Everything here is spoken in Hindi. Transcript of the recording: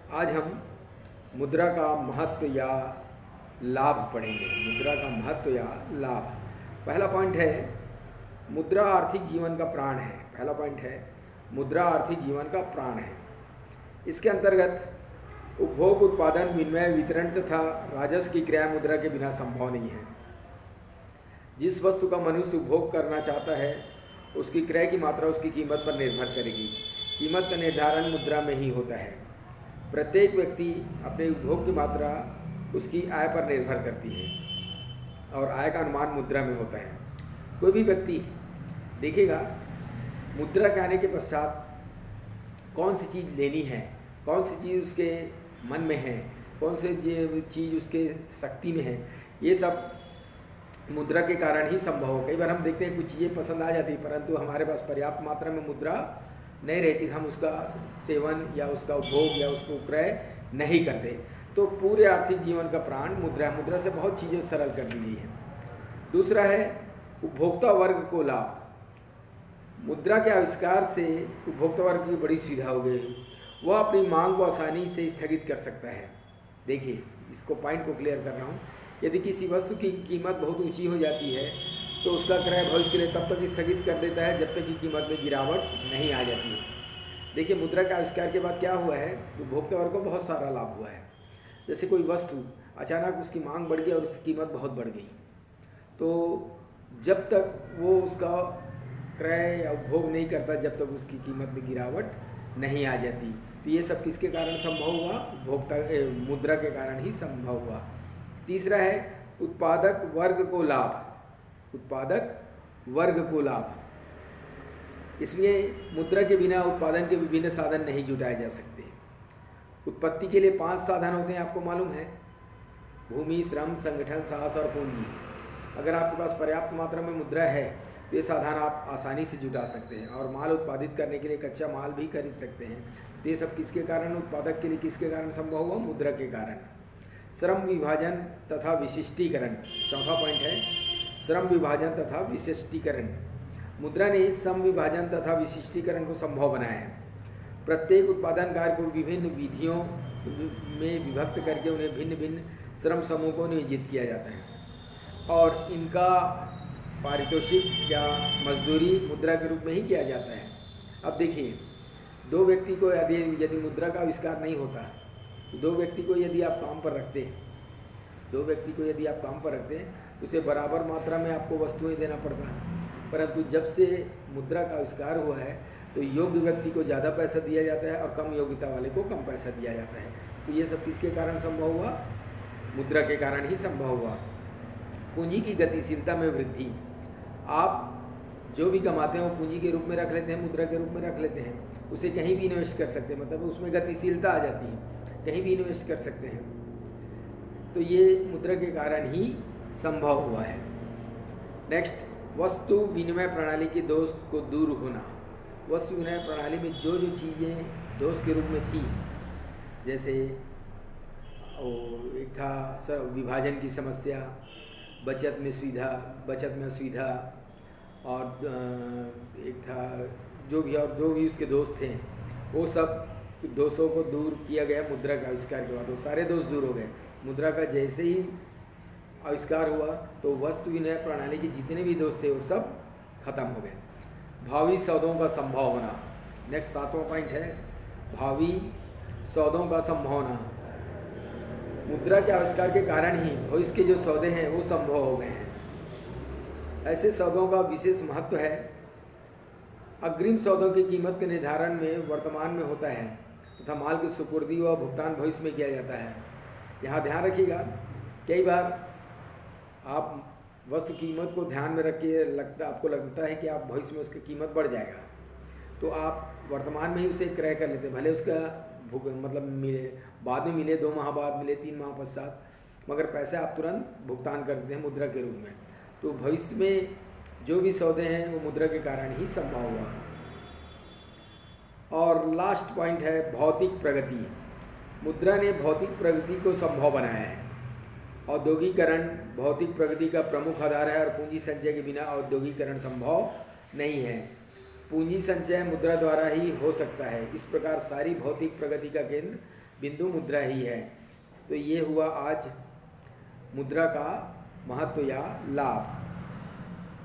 आज हम मुद्रा का महत्व या लाभ पढ़ेंगे। मुद्रा का महत्व या लाभ। पहला पॉइंट है मुद्रा आर्थिक जीवन का प्राण है। पहला पॉइंट है मुद्रा आर्थिक जीवन का प्राण है। इसके अंतर्गत उपभोग, उत्पादन, विनिमय, वितरण तथा राजस्व की क्रिया मुद्रा के बिना संभव नहीं है। जिस वस्तु का मनुष्य उपभोग करना चाहता है उसकी क्रय की मात्रा उसकी कीमत पर निर्भर करेगी। कीमत का निर्धारण मुद्रा में ही होता है। प्रत्येक व्यक्ति अपने उपभोग की मात्रा उसकी आय पर निर्भर करती है और आय का अनुमान मुद्रा में होता है। कोई भी व्यक्ति देखेगा मुद्रा के आने के पश्चात कौन सी चीज़ लेनी है, कौन सी चीज़ उसके मन में है, कौन सी चीज़ उसके शक्ति में है, ये सब मुद्रा के कारण ही संभव हो। कई बार हम देखते हैं कुछ चीज़ें पसंद आ जाती है परंतु हमारे पास पर्याप्त मात्रा में मुद्रा नहीं रहती, हम उसका सेवन या उसका उपभोग या उसको क्रय नहीं करते। तो पूरे आर्थिक जीवन का प्राण मुद्रा। मुद्रा से बहुत चीज़ें सरल कर दी गई हैं। दूसरा है उपभोक्ता वर्ग को लाभ। मुद्रा के आविष्कार से उपभोक्ता वर्ग की बड़ी सुविधा हो गई। वह अपनी मांग को आसानी से स्थगित कर सकता है। देखिए, इसको पॉइंट को क्लियर कर रहा हूँ। यदि किसी वस्तु की कीमत बहुत ऊंची हो जाती है तो उसका क्रय भविष्य के लिए तब तक स्थगित कर देता है जब तक कि कीमत में गिरावट नहीं आ जाती है। देखिए, मुद्रा के आविष्कार के बाद क्या हुआ है, उपभोक्ता वर्ग को बहुत सारा लाभ हुआ है। जैसे कोई वस्तु अचानक उसकी मांग बढ़ गई और उसकी कीमत बहुत बढ़ गई, तो जब तक वो उसका क्रय या उपभोग नहीं करता जब तक उसकी कीमत में गिरावट नहीं आ जाती। तो ये सब किसके कारण संभव हुआ? उपभोक्ता मुद्रा के कारण ही संभव हुआ। तीसरा है उत्पादक वर्ग को लाभ। उत्पादक वर्ग को लाभ। इसमें मुद्रा के बिना उत्पादन के विभिन्न साधन नहीं जुटाए जा सकते। उत्पत्ति के लिए 5 साधन होते हैं, आपको मालूम है। भूमि, श्रम, संगठन, साहस और पूंजी। अगर आपके पास पर्याप्त मात्रा में मुद्रा है तो ये साधन आप आसानी से जुटा सकते हैं और माल उत्पादित करने के लिए कच्चा माल भी खरीद सकते हैं। तो ये सब किसके कारण, उत्पादक के लिए किसके कारण संभव हुआ? मुद्रा के कारण। श्रम विभाजन तथा विशिष्टीकरण। चौथा पॉइंट है श्रम विभाजन तथा विशिष्टीकरण। मुद्रा ने श्रम विभाजन तथा विशिष्टीकरण को संभव बनाया है। प्रत्येक उत्पादन कार्य को विभिन्न विधियों में विभक्त करके उन्हें भिन्न भिन्न श्रम समूह को नियोजित किया जाता है और इनका पारितोषिक या मजदूरी मुद्रा के रूप में ही किया जाता है। अब देखिए, दो व्यक्ति को यदि मुद्रा का आविष्कार नहीं होता, दो व्यक्ति को यदि आप काम पर रखते हैं, तो उसे बराबर मात्रा में आपको वस्तुएं देना पड़ता है। परंतु जब से मुद्रा का आविष्कार हुआ है तो योग्य व्यक्ति को ज़्यादा पैसा दिया जाता है और कम योग्यता वाले को कम पैसा दिया जाता है। तो ये सब किसके कारण संभव हुआ? मुद्रा के कारण ही संभव हुआ। पूंजी की गतिशीलता में वृद्धि। आप जो भी कमाते हैं वो पूंजी के रूप में रख लेते हैं, मुद्रा के रूप में रख लेते हैं। उसे कहीं भी इन्वेस्ट कर सकते हैं, मतलब उसमें गतिशीलता आ जाती है, कहीं भी इन्वेस्ट कर सकते हैं। तो ये मुद्रा के कारण ही संभव हुआ है। नेक्स्ट, वस्तु विनिमय प्रणाली के दोष को दूर होना। वस्तु विनिमय प्रणाली में जो जो चीज़ें दोष के रूप में थी, जैसे एक था विभाजन की समस्या, बचत में असुविधा, और एक था जो भी उसके दोष थे, वो सब दोषों को दूर किया गया मुद्रा के आविष्कार के बाद। वो सारे दोष दूर हो गए। मुद्रा का जैसे ही आविष्कार हुआ तो वस्तु विनिमय प्रणाली के जितने भी दोष थे वो सब खत्म हो गए। भावी सौदों का संभव होना। नेक्स्ट 7वां पॉइंट है भावी सौदों का संभव होना। मुद्रा के आविष्कार के कारण ही भविष्य के जो सौदे हैं वो संभव हो गए हैं। ऐसे सौदों का विशेष महत्व है। अग्रिम सौदों की कीमत के निर्धारण में वर्तमान में होता है तथा माल की सुपुर्दी व भुगतान भविष्य में किया जाता है। यहाँ ध्यान रखिएगा, कई बार आप वस्तु कीमत को ध्यान में रख के आपको लगता है कि आप भविष्य में उसकी कीमत बढ़ जाएगा, तो आप वर्तमान में ही उसे क्रय कर लेते हैं। भले उसका मतलब मिले बाद में मिले, 2 माह बाद मिले, 3 माह पश्चात, मगर पैसे आप तुरंत भुगतान कर देते हैं मुद्रा के रूप में। तो भविष्य में जो भी सौदे हैं वो मुद्रा के कारण ही संभव हुआ। और लास्ट पॉइंट है भौतिक प्रगति। मुद्रा ने भौतिक प्रगति को संभव बनाया है। औद्योगिकरण भौतिक प्रगति का प्रमुख आधार है और पूंजी संचय के बिना औद्योगिकरण संभव नहीं है। पूंजी संचय मुद्रा द्वारा ही हो सकता है। इस प्रकार सारी भौतिक प्रगति का केंद्र बिंदु मुद्रा ही है। तो ये हुआ आज मुद्रा का महत्व या लाभ।